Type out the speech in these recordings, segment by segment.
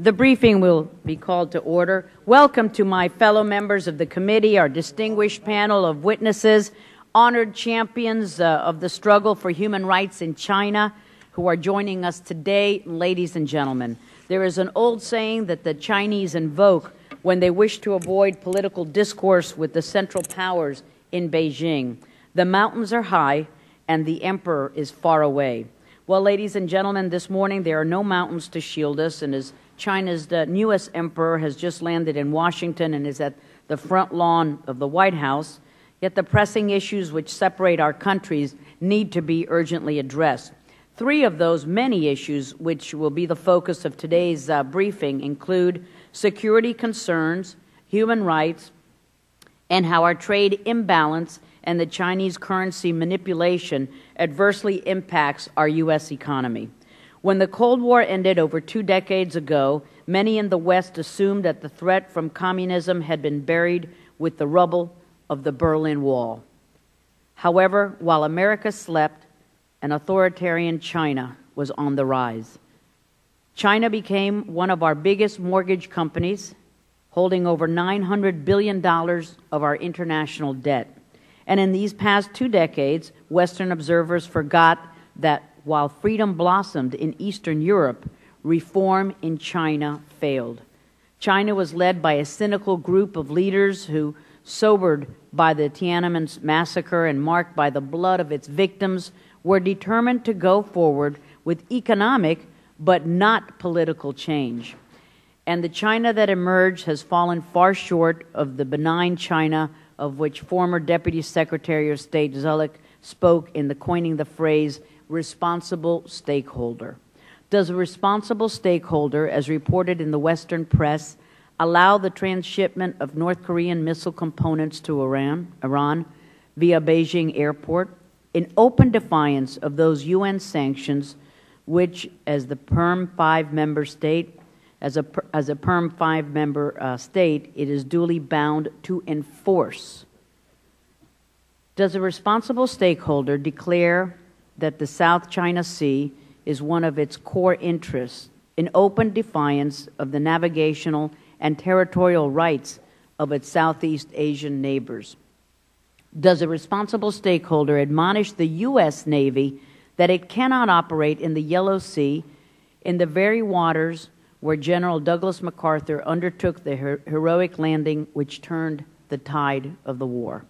The briefing will be called to order. Welcome to my fellow members of the committee, our distinguished panel of witnesses, honored champions of the struggle for human rights in China who are joining us today. Ladies and gentlemen, there is an old saying that the Chinese invoke when they wish to avoid political discourse with the central powers in Beijing. The mountains are high and the emperor is far away. Well, ladies and gentlemen, this morning there are no mountains to shield us, and as China's newest emperor has just landed in Washington and is at the front lawn of the White House, yet the pressing issues which separate our countries need to be urgently addressed. Three of those many issues which will be the focus of today's briefing include security concerns, human rights, and how our trade imbalance and the Chinese currency manipulation adversely impacts our U.S. economy. When the Cold War ended over 2 decades ago, many in the West assumed that the threat from communism had been buried with the rubble of the Berlin Wall. However, while America slept, an authoritarian China was on the rise. China became one of our biggest mortgage companies, holding over $900 billion of our international debt. And in these past 2 decades, Western observers forgot that while freedom blossomed in Eastern Europe, reform in China failed. China was led by a cynical group of leaders who, sobered by the Tiananmen massacre and marked by the blood of its victims, were determined to go forward with economic but not political change. And the China that emerged has fallen far short of the benign China of which former Deputy Secretary of State Zulik spoke in coining the phrase responsible stakeholder. Does a responsible stakeholder, as reported in the Western press, allow the transshipment of North Korean missile components to Iran via Beijing airport in open defiance of those UN sanctions which, as the PERM 5 member state, as a PERM 5 member state, it is duly bound to enforce? Does a responsible stakeholder declare that the South China Sea is one of its core interests in open defiance of the navigational and territorial rights of its Southeast Asian neighbors? Does a responsible stakeholder admonish the U.S. Navy that it cannot operate in the Yellow Sea, in the very waters where General Douglas MacArthur undertook the heroic landing which turned the tide of the war?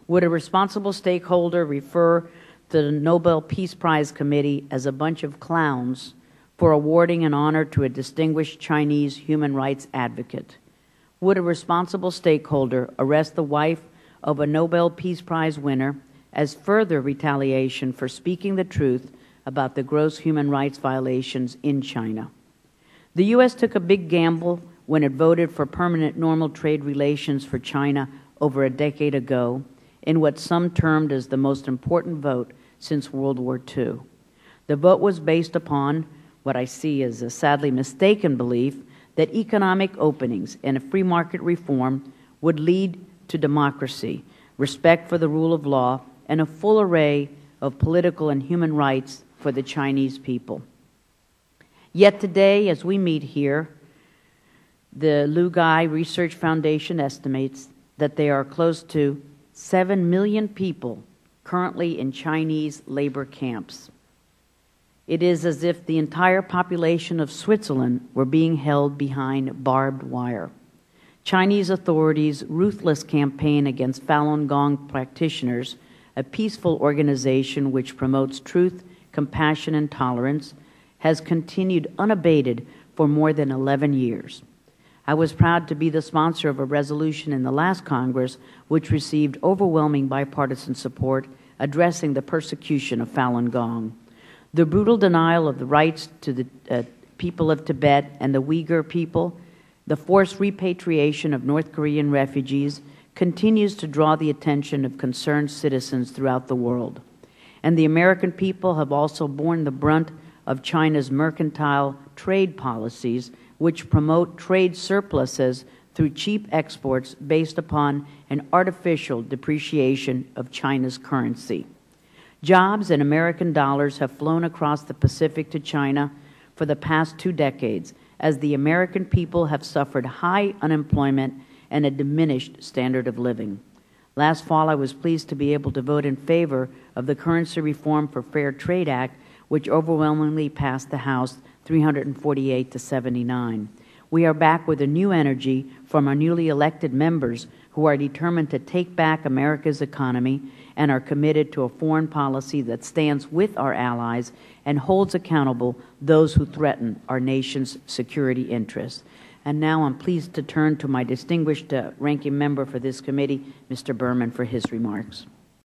Would a responsible stakeholder refer to the Nobel Peace Prize Committee as a bunch of clowns for awarding an honor to a distinguished Chinese human rights advocate? Would a responsible stakeholder arrest the wife of a Nobel Peace Prize winner as further retaliation for speaking the truth about the gross human rights violations in China? The U.S. took a big gamble when it voted for permanent normal trade relations for China over a decade ago, in what some termed as the most important vote since World War II. The vote was based upon what I see as a sadly mistaken belief that economic openings and a free market reform would lead to democracy, respect for the rule of law, and a full array of political and human rights for the Chinese people. Yet today, as we meet here, the Liu Gai Research Foundation estimates that there are close to 7 million people currently in Chinese labor camps. It is as if the entire population of Switzerland were being held behind barbed wire. Chinese authorities' ruthless campaign against Falun Gong practitioners, a peaceful organization which promotes truth, compassion, and tolerance, has continued unabated for more than 11 years. I was proud to be the sponsor of a resolution in the last Congress which received overwhelming bipartisan support addressing the persecution of Falun Gong. The brutal denial of the rights to the people of Tibet and the Uyghur people, the forced repatriation of North Korean refugees, continues to draw the attention of concerned citizens throughout the world. And the American people have also borne the brunt of China's mercantile trade policies, which promote trade surpluses through cheap exports based upon an artificial depreciation of China's currency. Jobs and American dollars have flown across the Pacific to China for the past 2 decades, as the American people have suffered high unemployment and a diminished standard of living. Last fall, I was pleased to be able to vote in favor of the Currency Reform for Fair Trade Act, which overwhelmingly passed the House 348 to 79. We are back with a new energy from our newly elected members who are determined to take back America's economy and are committed to a foreign policy that stands with our allies and holds accountable those who threaten our nation's security interests. And now I'm pleased to turn to my distinguished ranking member for this committee, Mr. Berman, for his remarks.